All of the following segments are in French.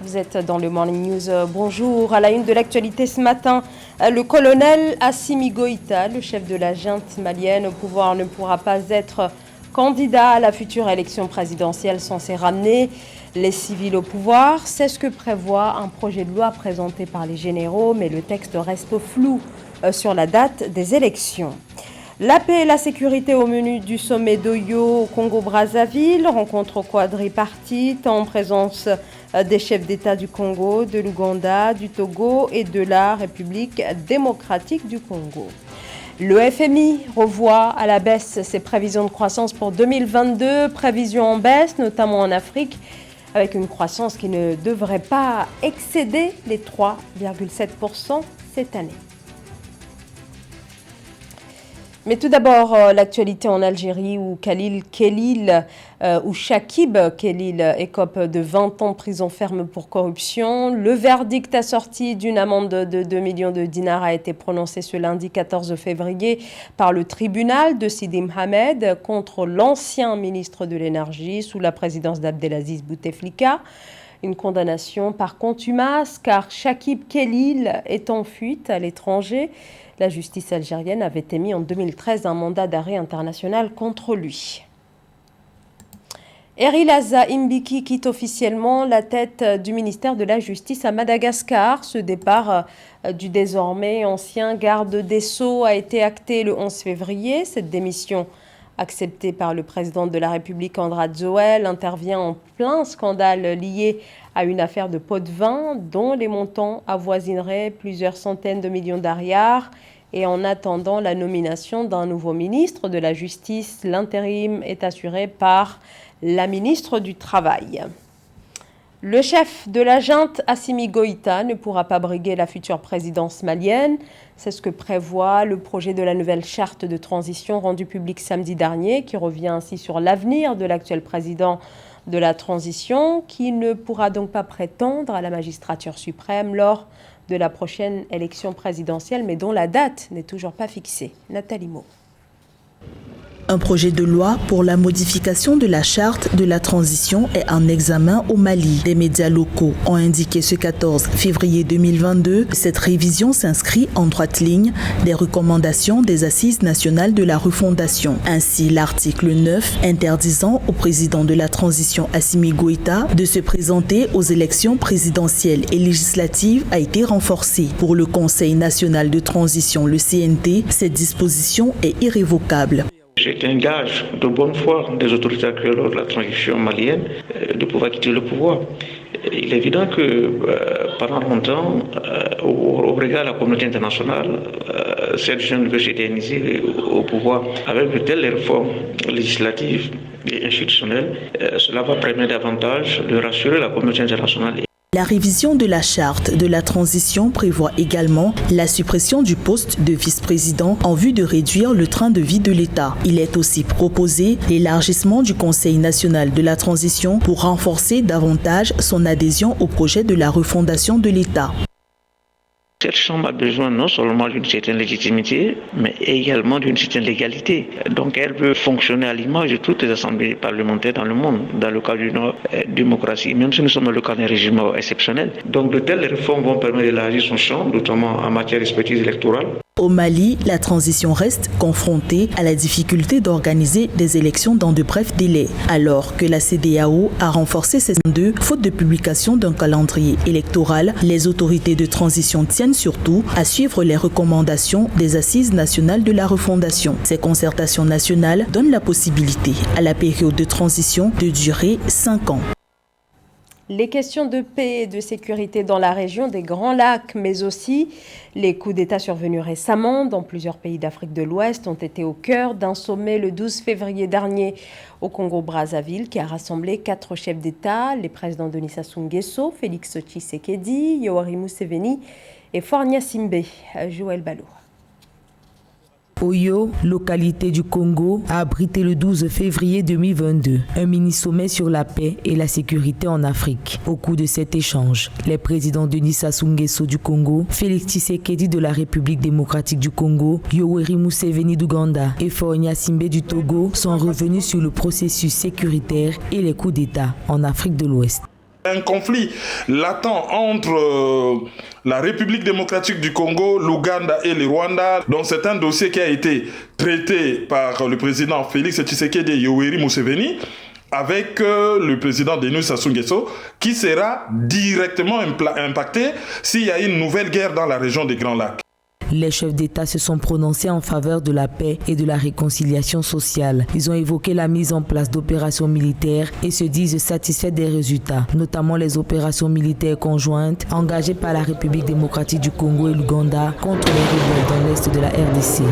Vous êtes dans le Morning News. Bonjour. À la une de l'actualité ce matin, le colonel Assimi Goïta, le chef de la junte malienne au pouvoir, ne pourra pas être candidat à la future élection présidentielle censée ramener les civils au pouvoir. C'est ce que prévoit un projet de loi présenté par les généraux, mais le texte reste flou sur la date des élections. La paix et la sécurité au menu du sommet d'Oyo au Congo-Brazzaville, rencontre quadripartite en présence des chefs d'État du Congo, de l'Ouganda, du Togo et de la République démocratique du Congo. Le FMI revoit à la baisse ses prévisions de croissance pour 2022, prévisions en baisse, notamment en Afrique, avec une croissance qui ne devrait pas excéder les 3,7% cette année. Mais tout d'abord, l'actualité en Algérie où Chakib Khalil écope de 20 ans de prison ferme pour corruption. Le verdict assorti d'une amende de 2 millions de dinars a été prononcé ce lundi 14 février par le tribunal de Sidi Mohamed contre l'ancien ministre de l'Énergie sous la présidence d'Abdelaziz Bouteflika. Une condamnation par contumace car Chakib Khalil est en fuite à l'étranger. La justice algérienne avait émis en 2013 un mandat d'arrêt international contre lui. Erilaza Imbiki quitte officiellement la tête du ministère de la Justice à Madagascar. Ce départ du désormais ancien garde des Sceaux a été acté le 11 février. Cette démission, acceptée par le président de la République André Joël, intervient en plein scandale lié à une affaire de pots de vin dont les montants avoisineraient plusieurs centaines de millions d'ariars. Et en attendant la nomination d'un nouveau ministre de la Justice, l'intérim est assuré par la ministre du Travail. Le chef de la junte, Assimi Goïta, ne pourra pas briguer la future présidence malienne. C'est ce que prévoit le projet de la nouvelle charte de transition rendue publique samedi dernier, qui revient ainsi sur l'avenir de l'actuel président de la transition, qui ne pourra donc pas prétendre à la magistrature suprême lors de la prochaine élection présidentielle, mais dont la date n'est toujours pas fixée. Nathalie Mo. Un projet de loi pour la modification de la charte de la transition est en examen au Mali. Des médias locaux ont indiqué ce 14 février 2022 que cette révision s'inscrit en droite ligne des recommandations des Assises nationales de la refondation. Ainsi, l'article 9 interdisant au président de la transition Assimi Goïta de se présenter aux élections présidentielles et législatives a été renforcé. Pour le Conseil national de transition, le CNT, cette disposition est irrévocable. C'est un gage de bonne foi des autorités actuelles de la transition malienne de pouvoir quitter le pouvoir. Il est évident que pendant longtemps, au regard de la communauté internationale, cette jeune veut s'éterniser au pouvoir. Avec de telles réformes législatives et institutionnelles, cela va permettre davantage de rassurer la communauté internationale. La révision de la charte de la transition prévoit également la suppression du poste de vice-président en vue de réduire le train de vie de l'État. Il est aussi proposé l'élargissement du Conseil national de la transition pour renforcer davantage son adhésion au projet de la refondation de l'État. Cette Chambre a besoin non seulement d'une certaine légitimité, mais également d'une certaine légalité. Donc elle peut fonctionner à l'image de toutes les assemblées parlementaires dans le monde, dans le cadre d'une démocratie, même si nous sommes dans le cadre d'un régime exceptionnel. Donc de telles réformes vont permettre d'élargir son champ, notamment en matière d'expertise électorale. Au Mali, la transition reste confrontée à la difficulté d'organiser des élections dans de brefs délais, alors que la CEDEAO a renforcé ses deux faute de publication d'un calendrier électoral. Les autorités de transition tiennent surtout à suivre les recommandations des Assises nationales de la refondation. Ces concertations nationales donnent la possibilité à la période de transition de durer 5 ans. Les questions de paix et de sécurité dans la région des Grands Lacs, mais aussi les coups d'État survenus récemment dans plusieurs pays d'Afrique de l'Ouest ont été au cœur d'un sommet le 12 février dernier au Congo-Brazzaville qui a rassemblé 4 chefs d'État, les présidents Denis Sassou Nguesso, Félix Tshisekedi, Yoweri Museveni et Faure Gnassingbé. Joël Balour. Oyo, localité du Congo, a abrité le 12 février 2022 un mini-sommet sur la paix et la sécurité en Afrique. Au cours de cet échange, les présidents Denis Sassou Nguesso du Congo, Félix Tshisekedi de la République démocratique du Congo, Yoweri Museveni d'Ouganda et Faure Gnassingbé du Togo sont revenus sur le processus sécuritaire et les coups d'État en Afrique de l'Ouest. Un conflit latent entre la République démocratique du Congo, l'Ouganda et le Rwanda. Donc c'est un dossier qui a été traité par le président Félix Tshisekedi et Yoweri Museveni avec le président Denis Sassou Nguesso qui sera directement impacté s'il y a une nouvelle guerre dans la région des Grands Lacs. Les chefs d'État se sont prononcés en faveur de la paix et de la réconciliation sociale. Ils ont évoqué la mise en place d'opérations militaires et se disent satisfaits des résultats, notamment les opérations militaires conjointes engagées par la République démocratique du Congo et l'Ouganda contre les rebelles dans l'est de la RDC.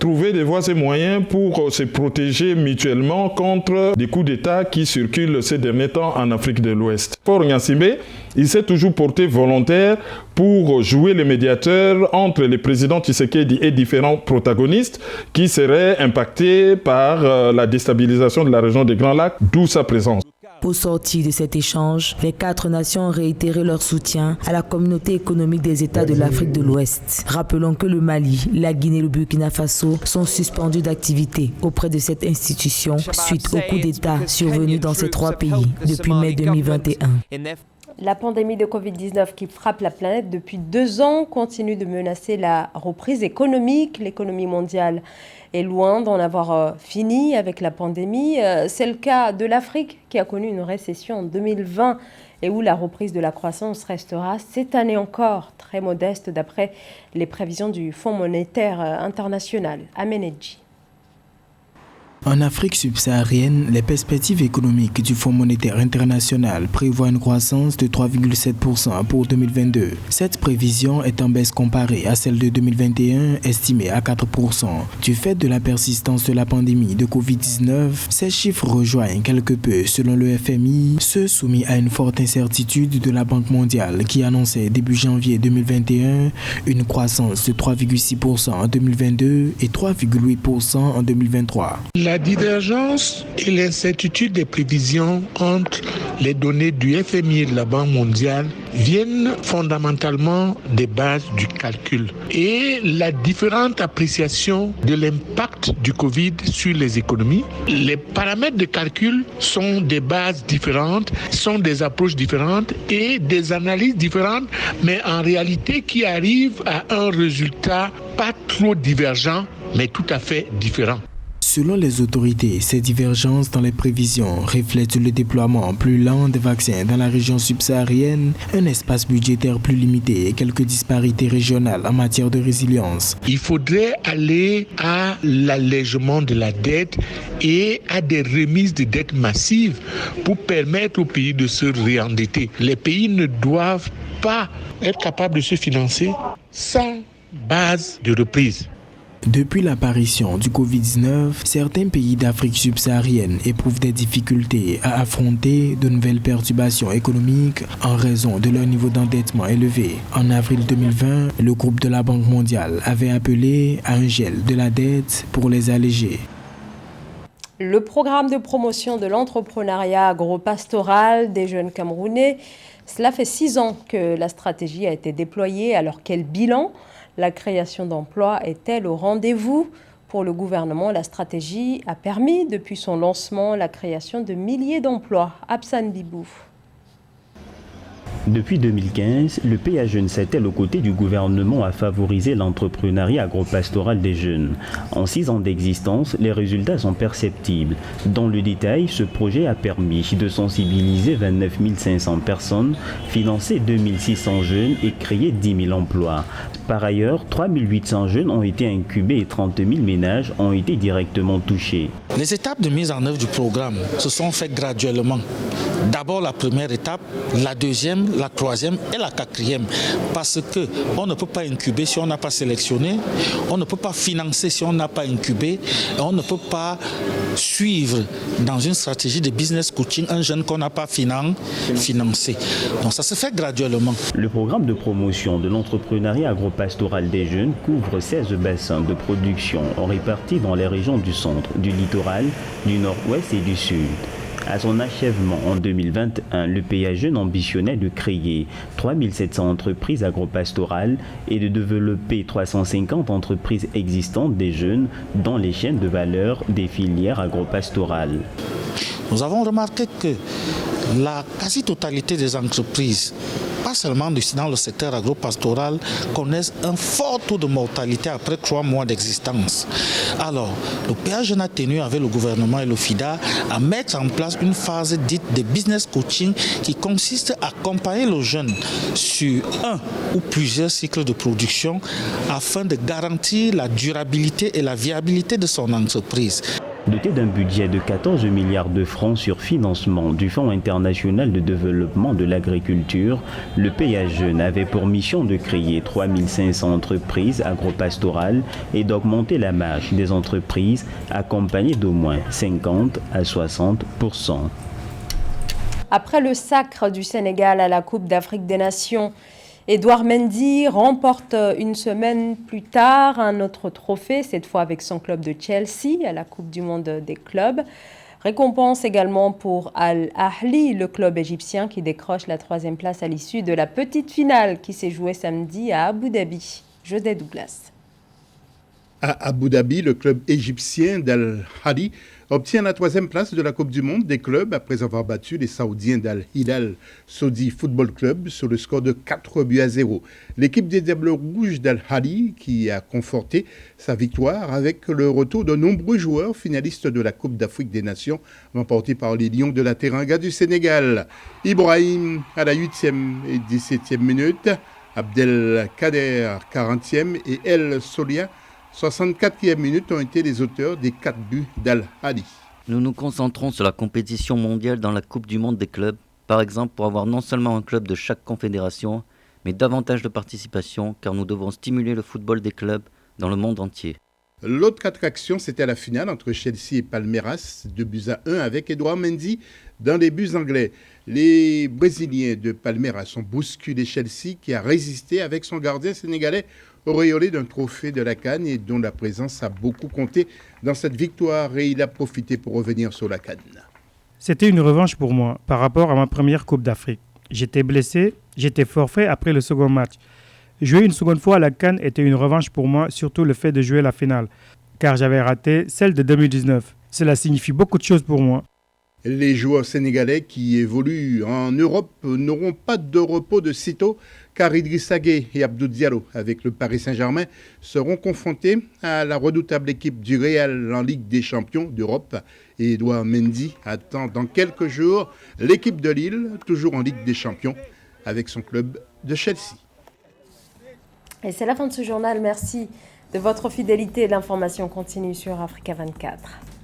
Trouver des voies et moyens pour se protéger mutuellement contre des coups d'État qui circulent ces derniers temps en Afrique de l'Ouest. Pour Gnassingbé, il s'est toujours porté volontaire pour jouer les médiateurs entre les présidents Tshisekedi et différents protagonistes qui seraient impactés par la déstabilisation de la région des Grands Lacs, d'où sa présence. Au sortir de cet échange, les 4 nations ont réitéré leur soutien à la communauté économique des États de l'Afrique de l'Ouest. Rappelons que le Mali, la Guinée et le Burkina Faso sont suspendus d'activité auprès de cette institution suite au coup d'État survenu dans ces 3 pays depuis mai 2021. La pandémie de Covid-19 qui frappe la planète depuis 2 ans continue de menacer la reprise économique. L'économie mondiale est loin d'en avoir fini avec la pandémie. C'est le cas de l'Afrique qui a connu une récession en 2020 et où la reprise de la croissance restera cette année encore très modeste d'après les prévisions du Fonds monétaire international. Amenedji. En Afrique subsaharienne, les perspectives économiques du Fonds monétaire international prévoient une croissance de 3,7% pour 2022. Cette prévision est en baisse comparée à celle de 2021, estimée à 4%. Du fait de la persistance de la pandémie de Covid-19, ces chiffres rejoignent quelque peu, selon le FMI, ceux soumis à une forte incertitude de la Banque mondiale qui annonçait début janvier 2021 une croissance de 3,6% en 2022 et 3,8% en 2023. La divergence et l'incertitude des prévisions entre les données du FMI et de la Banque mondiale viennent fondamentalement des bases du calcul et la différente appréciation de l'impact du Covid sur les économies. Les paramètres de calcul sont des bases différentes, sont des approches différentes et des analyses différentes, mais en réalité qui arrivent à un résultat pas trop divergent, mais tout à fait différent. Selon les autorités, ces divergences dans les prévisions reflètent le déploiement plus lent des vaccins dans la région subsaharienne, un espace budgétaire plus limité et quelques disparités régionales en matière de résilience. Il faudrait aller à l'allègement de la dette et à des remises de dettes massives pour permettre aux pays de se réendetter. Les pays ne doivent pas être capables de se financer sans base de reprise. Depuis l'apparition du Covid-19, certains pays d'Afrique subsaharienne éprouvent des difficultés à affronter de nouvelles perturbations économiques en raison de leur niveau d'endettement élevé. En avril 2020, le groupe de la Banque mondiale avait appelé à un gel de la dette pour les alléger. Le programme de promotion de l'entrepreneuriat agropastoral des jeunes Camerounais, cela fait 6 ans que la stratégie a été déployée. Alors quel bilan ? La création d'emplois est-elle au rendez-vous ? Pour le gouvernement, la stratégie a permis, depuis son lancement, la création de milliers d'emplois. Absan Bibou. Depuis 2015, le PA Jeunes s'attelle aux côtés du gouvernement à favoriser l'entrepreneuriat agropastoral des jeunes. En 6 ans d'existence, les résultats sont perceptibles. Dans le détail, ce projet a permis de sensibiliser 29 500 personnes, financer 2 600 jeunes et créer 10 000 emplois. Par ailleurs, 3 800 jeunes ont été incubés et 30 000 ménages ont été directement touchés. Les étapes de mise en œuvre du programme se sont faites graduellement. D'abord la première étape, la deuxième, la troisième et la quatrième. Parce qu'on ne peut pas incuber si on n'a pas sélectionné, on ne peut pas financer si on n'a pas incubé, et on ne peut pas suivre dans une stratégie de business coaching un jeune qu'on n'a pas financé. Donc ça se fait graduellement. Le programme de promotion de l'entrepreneuriat agropastoral des jeunes couvre 16 bassins de production répartis dans les régions du centre, du littoral, du nord-ouest et du sud. À son achèvement en 2021, le PA Jeunes ambitionnait de créer 3 700 entreprises agropastorales et de développer 350 entreprises existantes des jeunes dans les chaînes de valeur des filières agropastorales. nous avons remarqué que la quasi-totalité des entreprises, pas seulement dans le secteur agropastoral, connaissent un fort taux de mortalité après 3 mois d'existence. Alors, le PA Jeunes a tenu avec le gouvernement et le FIDA à mettre en place une phase dite de business coaching qui consiste à accompagner le jeune sur un ou plusieurs cycles de production afin de garantir la durabilité et la viabilité de son entreprise. Doté d'un budget de 14 milliards de francs sur financement du Fonds international de développement de l'agriculture, le PA Jeunes avait pour mission de créer 3500 entreprises agropastorales et d'augmenter la marge des entreprises accompagnées d'au moins 50 à 60%. Après le sacre du Sénégal à la Coupe d'Afrique des Nations, Edouard Mendy remporte une semaine plus tard un autre trophée, cette fois avec son club de Chelsea à la Coupe du Monde des clubs. Récompense également pour Al Ahly, le club égyptien qui décroche la 3e place à l'issue de la petite finale qui s'est jouée samedi à Abu Dhabi. José Douglas. À Abu Dhabi, le club égyptien d'Al Ahly obtient la 3e place de la Coupe du Monde des clubs après avoir battu les Saoudiens d'Al Hilal Saudi Football Club sur le score de 4-0. L'équipe des Diables Rouges d'Al Ahly qui a conforté sa victoire avec le retour de nombreux joueurs finalistes de la Coupe d'Afrique des Nations remportée par les Lions de la Teranga du Sénégal. Ibrahim à la 8e et 17e minute, Abdelkader 40e et El Solia 64e minute ont été les auteurs des 4 buts d'Al Ahly. Nous nous concentrons sur la compétition mondiale dans la Coupe du Monde des clubs, par exemple pour avoir non seulement un club de chaque confédération, mais davantage de participation, car nous devons stimuler le football des clubs dans le monde entier. L'autre attraction, c'était la finale entre Chelsea et Palmeiras, 2-1 avec Edouard Mendy dans les buts anglais. Les Brésiliens de Palmeiras ont bousculé Chelsea qui a résisté avec son gardien sénégalais auréolé d'un trophée de la CAN et dont la présence a beaucoup compté dans cette victoire et il a profité pour revenir sur la CAN. C'était une revanche pour moi par rapport à ma première Coupe d'Afrique. J'étais blessé, j'étais forfait après le second match. Jouer une seconde fois à la CAN était une revanche pour moi, surtout le fait de jouer la finale, car j'avais raté celle de 2019. Cela signifie beaucoup de choses pour moi. Les joueurs sénégalais qui évoluent en Europe n'auront pas de repos de sitôt car Idrissa Gueye et Abdou Diallo avec le Paris Saint-Germain seront confrontés à la redoutable équipe du Real en Ligue des Champions d'Europe. Et Edouard Mendy attend dans quelques jours l'équipe de Lille, toujours en Ligue des Champions, avec son club de Chelsea. Et c'est la fin de ce journal. Merci de votre fidélité. L'information continue sur Africa 24.